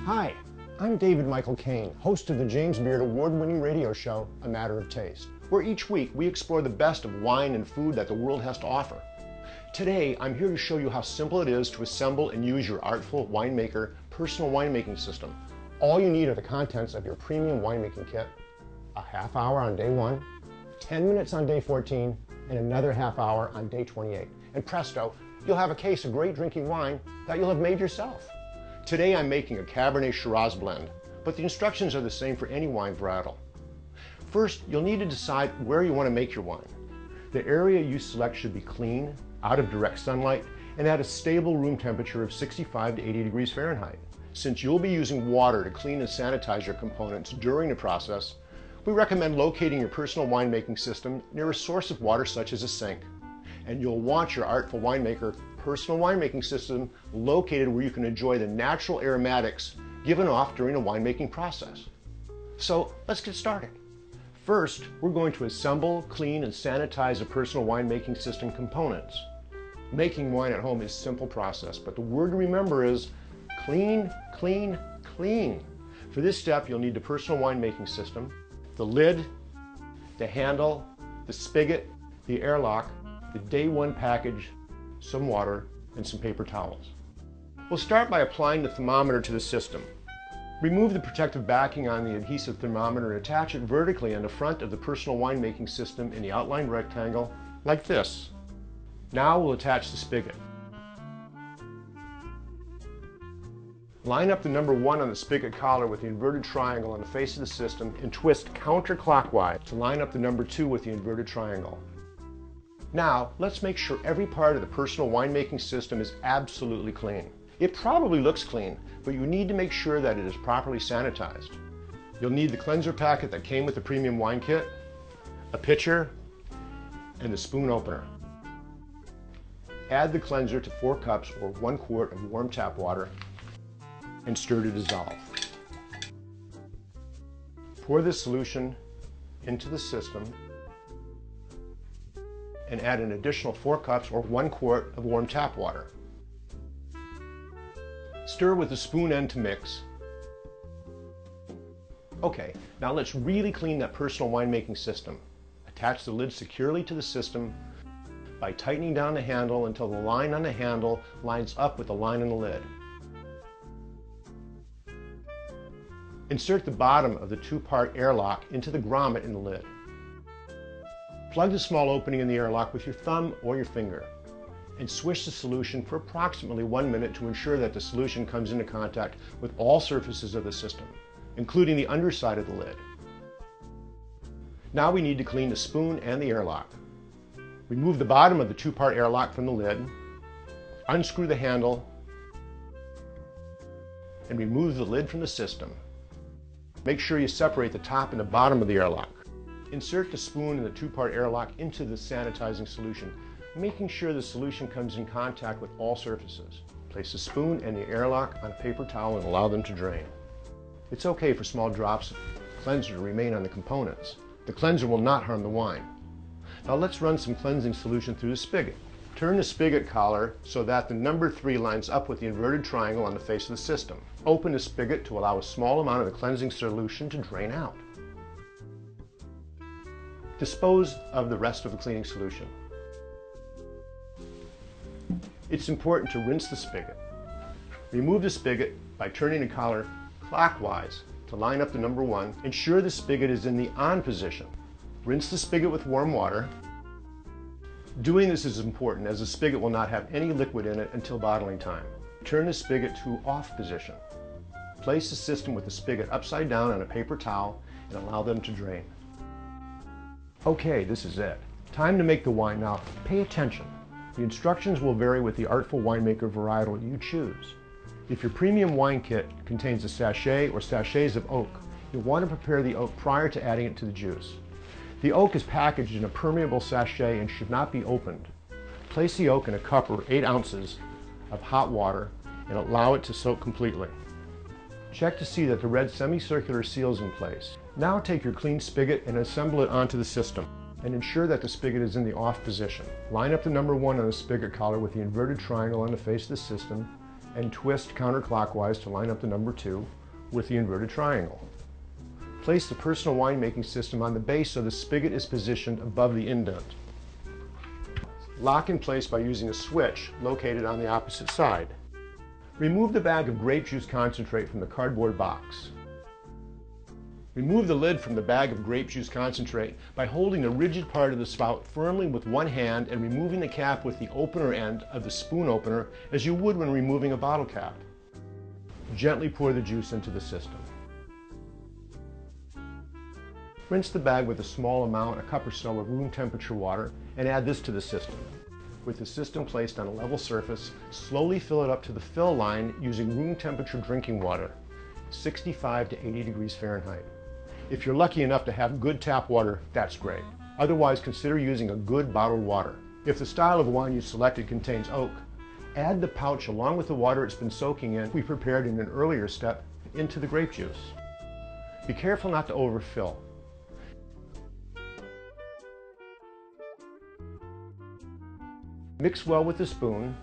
Hi, I'm David Michael Kane, host of the James Beard award-winning radio show, A Matter of Taste, where each week we explore the best of wine and food that the world has to offer. Today, I'm here to show you how simple it is to assemble and use your Artful Winemaker personal winemaking system. All you need are the contents of your premium winemaking kit, a half hour on day 1, 10 minutes on day 14, and another half hour on day 28. And presto, you'll have a case of great drinking wine that you'll have made yourself. Today I'm making a Cabernet Shiraz blend, but the instructions are the same for any wine varietal. First, you'll need to decide where you want to make your wine. The area you select should be clean, out of direct sunlight, and at a stable room temperature of 65 to 80 degrees Fahrenheit. Since you'll be using water to clean and sanitize your components during the process, we recommend locating your personal winemaking system near a source of water such as a sink. And you'll want your Artful Winemaker personal winemaking system located where you can enjoy the natural aromatics given off during the winemaking process. So let's get started. First, we're going to assemble, clean, and sanitize the personal winemaking system components. Making wine at home is a simple process, but the word to remember is clean, clean, clean. For this step, you'll need the personal winemaking system, the lid, the handle, the spigot, the airlock, the day 1 package, some water, and some paper towels. We'll start by applying the thermometer to the system. Remove the protective backing on the adhesive thermometer and attach it vertically on the front of the personal winemaking system in the outlined rectangle, like this. Now we'll attach the spigot. Line up the number 1 on the spigot collar with the inverted triangle on the face of the system and twist counterclockwise to line up the number 2 with the inverted triangle. Now, let's make sure every part of the personal winemaking system is absolutely clean. It probably looks clean, but you need to make sure that it is properly sanitized. You'll need the cleanser packet that came with the premium wine kit, a pitcher, and the spoon opener. Add the cleanser to 4 cups or 1 quart of warm tap water and stir to dissolve. Pour this solution into the system and add an additional 4 cups or 1 quart of warm tap water. Stir with the spoon end to mix. Okay, now let's really clean that personal winemaking system. Attach the lid securely to the system by tightening down the handle until the line on the handle lines up with the line on the lid. Insert the bottom of the 2-part airlock into the grommet in the lid. Plug the small opening in the airlock with your thumb or your finger and swish the solution for approximately 1 minute to ensure that the solution comes into contact with all surfaces of the system, including the underside of the lid. Now we need to clean the spoon and the airlock. Remove the bottom of the 2-part airlock from the lid, unscrew the handle, and remove the lid from the system. Make sure you separate the top and the bottom of the airlock. Insert the spoon and the 2-part airlock into the sanitizing solution, making sure the solution comes in contact with all surfaces. Place the spoon and the airlock on a paper towel and allow them to drain. It's okay for small drops of cleanser to remain on the components. The cleanser will not harm the wine. Now let's run some cleansing solution through the spigot. Turn the spigot collar so that the number 3 lines up with the inverted triangle on the face of the system. Open the spigot to allow a small amount of the cleansing solution to drain out. Dispose of the rest of the cleaning solution. It's important to rinse the spigot. Remove the spigot by turning the collar clockwise to line up the number 1. Ensure the spigot is in the on position. Rinse the spigot with warm water. Doing this is important as the spigot will not have any liquid in it until bottling time. Turn the spigot to off position. Place the system with the spigot upside down on a paper towel and allow them to drain. Okay, this is it. Time to make the wine. Now, pay attention. The instructions will vary with the Artful Winemaker varietal you choose. If your premium wine kit contains a sachet or sachets of oak, you'll want to prepare the oak prior to adding it to the juice. The oak is packaged in a permeable sachet and should not be opened. Place the oak in a cup or 8 ounces of hot water and allow it to soak completely. Check to see that the red semicircular seal is in place. Now take your clean spigot and assemble it onto the system, and ensure that the spigot is in the off position. Line up the number 1 on the spigot collar with the inverted triangle on the face of the system and twist counterclockwise to line up the number 2 with the inverted triangle. Place the personal winemaking system on the base so the spigot is positioned above the indent. Lock in place by using a switch located on the opposite side. Remove the bag of grape juice concentrate from the cardboard box. Remove the lid from the bag of grape juice concentrate by holding the rigid part of the spout firmly with one hand and removing the cap with the opener end of the spoon opener as you would when removing a bottle cap. Gently pour the juice into the system. Rinse the bag with a small amount, a cup or so, of room temperature water, and add this to the system. With the system placed on a level surface, slowly fill it up to the fill line using room temperature drinking water, 65 to 80 degrees Fahrenheit. If you're lucky enough to have good tap water, that's great. Otherwise, consider using a good bottled water. If the style of wine you selected contains oak, add the pouch along with the water it's been soaking in, we prepared in an earlier step, into the grape juice. Be careful not to overfill. Mix well with the spoon.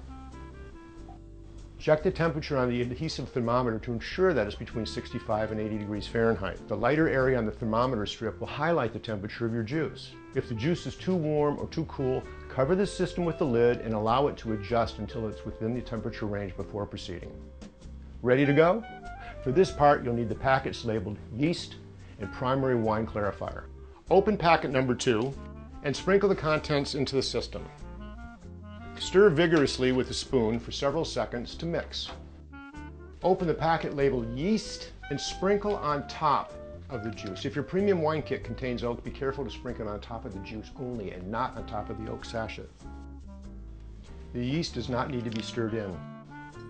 Check the temperature on the adhesive thermometer to ensure that it's between 65 and 80 degrees Fahrenheit. The lighter area on the thermometer strip will highlight the temperature of your juice. If the juice is too warm or too cool, cover the system with the lid and allow it to adjust until it's within the temperature range before proceeding. Ready to go? For this part, you'll need the packets labeled yeast and primary wine clarifier. Open packet number 2 and sprinkle the contents into the system. Stir vigorously with a spoon for several seconds to mix. Open the packet labeled yeast and sprinkle on top of the juice. If your premium wine kit contains oak, be careful to sprinkle on top of the juice only and not on top of the oak sachet. The yeast does not need to be stirred in.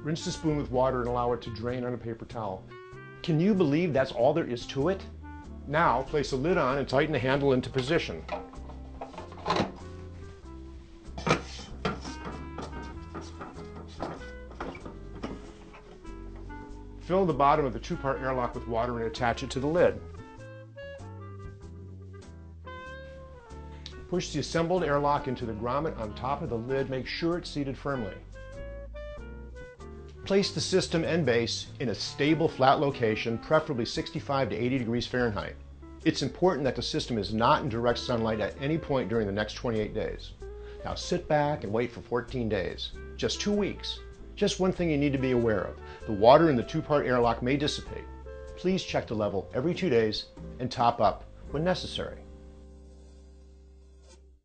Rinse the spoon with water and allow it to drain on a paper towel. Can you believe that's all there is to it? Now place a lid on and tighten the handle into position. Fill the bottom of the 2-part airlock with water and attach it to the lid. Push the assembled airlock into the grommet on top of the lid. Make sure it's seated firmly. Place the system and base in a stable, flat location, preferably 65 to 80 degrees Fahrenheit. It's important that the system is not in direct sunlight at any point during the next 28 days. Now sit back and wait for 14 days, just 2 weeks. Just one thing you need to be aware of. The water in the 2-part airlock may dissipate. Please check the level every 2 days and top up when necessary.